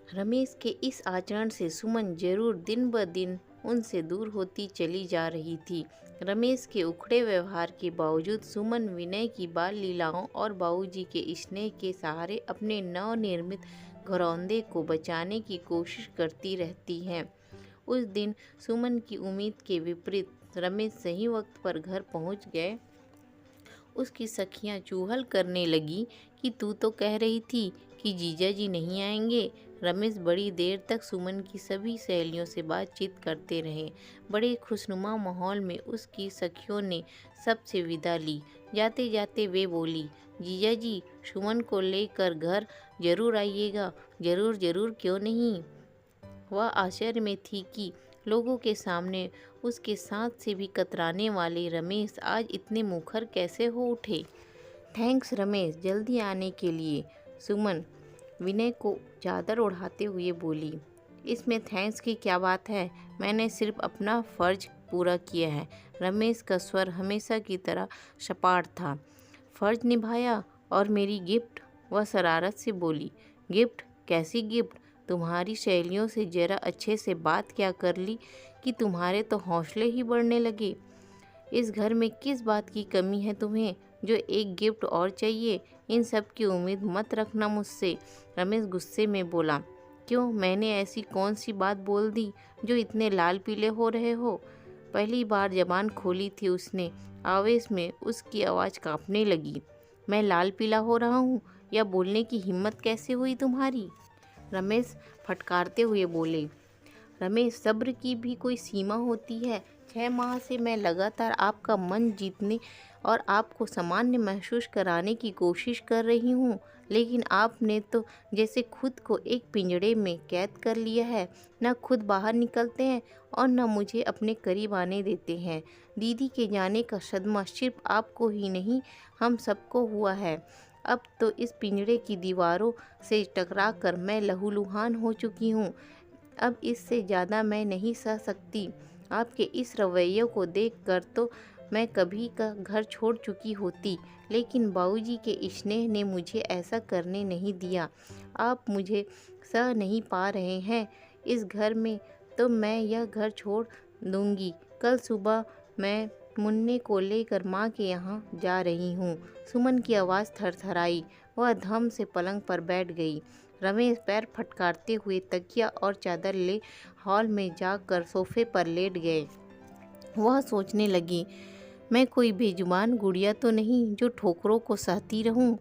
रमेश के इस आचरण से सुमन जरूर दिन ब दिन उनसे दूर होती चली जा रही थी। रमेश के उखड़े व्यवहार के बावजूद सुमन विनय की बाल लीलाओं और बाबूजी के स्नेह के सहारे अपने नवनिर्मित घरौंदे को बचाने की कोशिश करती रहती हैं। उस दिन सुमन की उम्मीद के विपरीत रमेश सही वक्त पर घर पहुंच गए। उसकी सखियां चूहल करने लगी कि तू तो कह रही थी कि जीजा जी नहीं आएंगे। रमेश बड़ी देर तक सुमन की सभी सहेलियों से बातचीत करते रहे। बड़े खुशनुमा माहौल में उसकी सखियों ने सबसे विदा ली। जाते जाते वे बोली, जीजा जी सुमन को लेकर घर जरूर आइएगा। जरूर जरूर, क्यों नहीं। वह आश्चर्य में थी कि लोगों के सामने उसके साथ से भी कतराने वाले रमेश आज इतने मुखर कैसे हो उठे। थैंक्स रमेश, जल्दी आने के लिए, सुमन विनय को चादर ओढ़ाते हुए बोली। इसमें थैंक्स की क्या बात है, मैंने सिर्फ अपना फर्ज पूरा किया है। रमेश का स्वर हमेशा की तरह सपाट था। फर्ज निभाया और मेरी गिफ्ट, वह शरारत से बोली। गिफ्ट? कैसी गिफ्ट? तुम्हारी सहेलियों से जरा अच्छे से बात क्या कर ली कि तुम्हारे तो हौसले ही बढ़ने लगे। इस घर में किस बात की कमी है तुम्हें जो एक गिफ्ट और चाहिए? इन सब की उम्मीद मत रखना मुझसे। रमेश गुस्से में बोला। क्यों, मैंने ऐसी कौन सी बात बोल दी जो इतने लाल पीले हो रहे हो? पहली बार जबान खोली थी उसने। आवेश में उसकी आवाज़ कांपने लगी। मैं लाल पीला हो रहा हूँ? या बोलने की हिम्मत कैसे हुई तुम्हारी? रमेश फटकारते हुए बोले। रमेश, सब्र की भी कोई सीमा होती है। 6 माह से मैं लगातार आपका मन जीतने और आपको सामान्य महसूस कराने की कोशिश कर रही हूँ, लेकिन आपने तो जैसे खुद को एक पिंजड़े में कैद कर लिया है। न खुद बाहर निकलते हैं और न मुझे अपने करीब आने देते हैं। दीदी के जाने का सदमा सिर्फ आपको ही नहीं, हम सबको हुआ है। अब तो इस पिंजड़े की दीवारों से टकराकर मैं लहूलुहान हो चुकी हूँ। अब इससे ज़्यादा मैं नहीं सह सकती। आपके इस रवैये को देखकर तो मैं कभी का घर छोड़ चुकी होती, लेकिन बाबूजी के स्नेह ने मुझे ऐसा करने नहीं दिया। आप मुझे सह नहीं पा रहे हैं इस घर में, तो मैं यह घर छोड़ दूंगी। कल सुबह मैं मुन्ने को लेकर माँ के यहाँ जा रही हूँ। सुमन की आवाज़ थरथराई। वह धम से पलंग पर बैठ गई। रमेश पैर फटकारते हुए तकिया और चादर ले हॉल में जाकर सोफे पर लेट गए। वह सोचने लगी, मैं कोई बेजुबान गुड़िया तो नहीं जो ठोकरों को सहती रहूं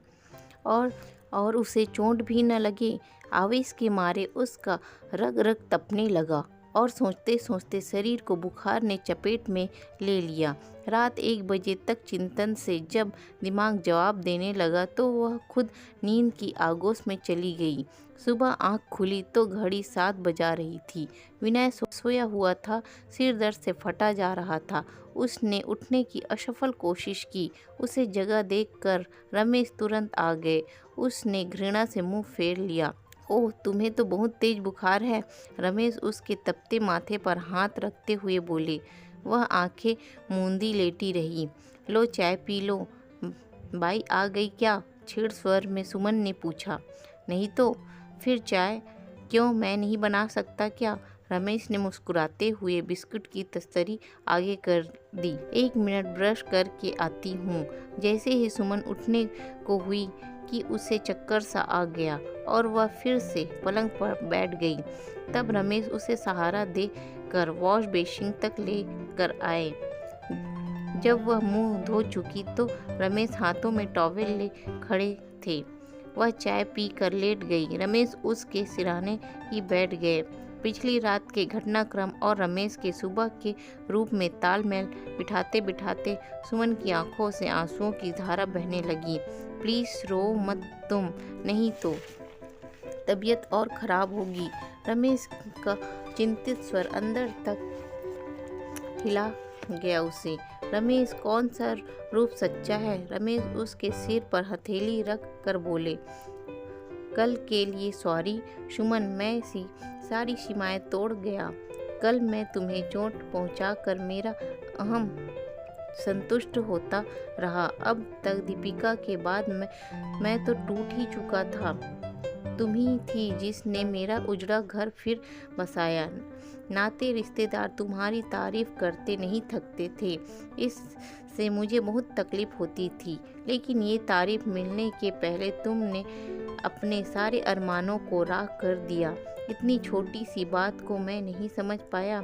और उसे चोट भी न लगे। आवेश के मारे उसका रग रग तपने लगा और सोचते सोचते शरीर को बुखार ने चपेट में ले लिया। रात 1 बजे तक चिंतन से जब दिमाग जवाब देने लगा तो वह खुद नींद की आगोश में चली गई। सुबह आंख खुली तो घड़ी 7 बजा रही थी। विनय सोया हुआ था, सिर दर्द से फटा जा रहा था। उसने उठने की असफल कोशिश की। उसे जगह देखकर रमेश तुरंत आ गए। उसने घृणा से मुंह फेर लिया। ओह, तुम्हें तो बहुत तेज बुखार है। रमेश उसके तपते माथे पर हाथ रखते हुए बोले। वह आंखें मूंदी लेटी रही। लो चाय पी लो। बाई आ गई क्या? छेड़ स्वर में सुमन ने पूछा। नहीं तो फिर चाय? क्यों, मैं नहीं बना सकता क्या? रमेश ने मुस्कुराते हुए बिस्कुट की तस्तरी आगे कर दी। 1 मिनट, ब्रश करके आती हूँ। जैसे ही सुमन उठने को हुई कि उसे चक्कर सा आ गया और वह फिर से पलंग पर बैठ गई। तब रमेश उसे सहारा दे कर वॉश बेसिन तक ले कर आए। जब वह मुंह धो चुकी तो रमेश हाथों में टॉवेल ले खड़े थे। वह चाय पी कर लेट गई। रमेश उसके सिरहाने ही बैठ गए। पिछली रात के घटनाक्रम और रमेश के सुबह के रूप में तालमेल बिठाते बिठाते सुमन की आंखों से आंसुओं की धारा बहने लगी। प्लीज रो मत तुम, नहीं तो तबीयत और खराब होगी। रमेश का चिंतित स्वर अंदर तक हिला गया उसे। रमेश, कौन सा रूप सच्चा है? रमेश उसके सिर पर हथेली रख कर बोले। कल के लिए सॉरी सुमन, मैं सारी सीमाएं तोड़ गया। कल मैं तुम्हें चोट पहुंचाकर मेरा अहम संतुष्ट होता रहा। अब तक दीपिका के बाद मैं तो टूट ही चुका था। तुम ही थी जिसने मेरा उजड़ा घर फिर बसाया। नाते रिश्तेदार तुम्हारी तारीफ करते नहीं थकते थे। इससे मुझे बहुत तकलीफ होती थी, लेकिन ये तारीफ मिलने के पहले तुमने अपने सारे अरमानों को राख कर दिया। इतनी छोटी सी बात को मैं नहीं समझ पाया।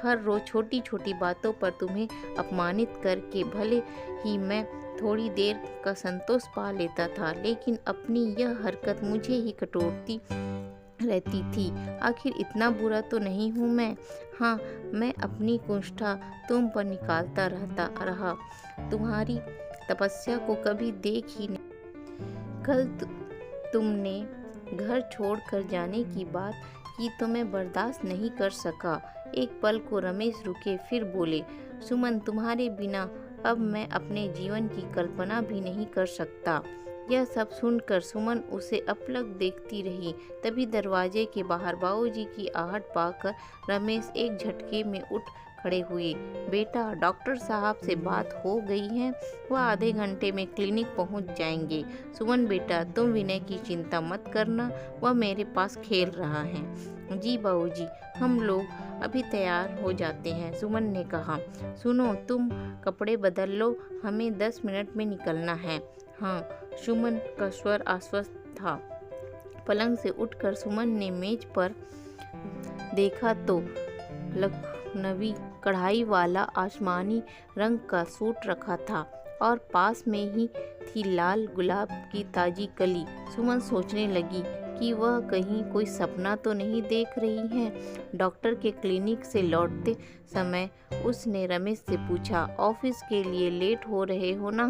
हर रोज़ छोटी छोटी बातों पर तुम्हें अपमानित करके भले ही मैं थोड़ी देर का संतोष पा लेता था, लेकिन अपनी यह हरकत मुझे ही कटोरती रहती थी। आखिर इतना बुरा तो नहीं हूँ मैं। हाँ, मैं अपनी कुष्ठा तुम पर निकालता रहा। तुम्हारी तपस्या को कभी देख ही नहीं। कल तुमने घर छोड़कर जाने की बात की तो मैं बर्दाश्त नहीं कर सका। एक पल को रमेश रुके, फिर बोले, सुमन, तुम्हारे बिना अब मैं अपने जीवन की कल्पना भी नहीं कर सकता। यह सब सुनकर सुमन उसे अपलक देखती रही। तभी दरवाजे के बाहर बाबूजी की आहट पाकर रमेश एक झटके में उठ खड़े हुए। बेटा, डॉक्टर साहब से बात हो गई है, वह आधे घंटे में क्लिनिक पहुंच जाएंगे। सुमन बेटा, तुम विनय की चिंता मत करना, वह मेरे पास खेल रहा है। जी बाबूजी, हम लोग अभी तैयार हो जाते हैं, सुमन ने कहा। सुनो, तुम कपड़े बदल लो, हमें 10 मिनट में निकलना है। हाँ, सुमन का स्वर आश्वस्त था। पलंग से उठकर सुमन ने मेज पर देखा तो लखनवी कढ़ाई वाला आसमानी रंग का सूट रखा था और पास में ही थी लाल गुलाब की ताजी कली। सुमन सोचने लगी कि वह कहीं कोई सपना तो नहीं देख रही है। डॉक्टर के क्लिनिक से लौटते समय उसने रमेश से पूछा, ऑफिस के लिए लेट हो रहे हो ना?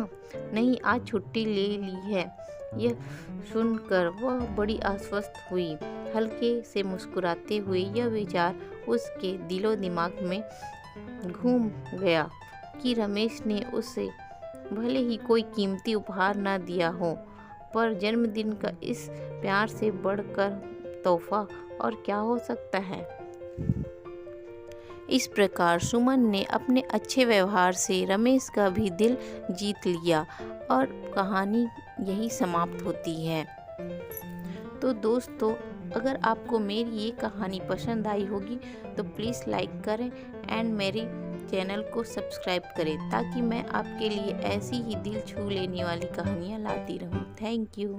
नहीं, आज छुट्टी ले ली है। यह सुनकर वह बड़ी आश्वस्त हुई। हल्के से मुस्कुराते हुए यह विचार उसके दिलो दिमाग में घूम गया कि रमेश ने उसे भले ही कोई कीमती उपहार ना दिया हो, पर जन्मदिन का इस प्यार से बढ़कर तोहफा और क्या हो सकता है। इस प्रकार सुमन ने अपने अच्छे व्यवहार से रमेश का भी दिल जीत लिया और कहानी यही समाप्त होती है। तो दोस्तों, अगर आपको मेरी ये कहानी पसंद आई होगी तो प्लीज़ लाइक करें एंड मेरी चैनल को सब्सक्राइब करें, ताकि मैं आपके लिए ऐसी ही दिल छू लेने वाली कहानियाँ लाती रहूँ। Thank you.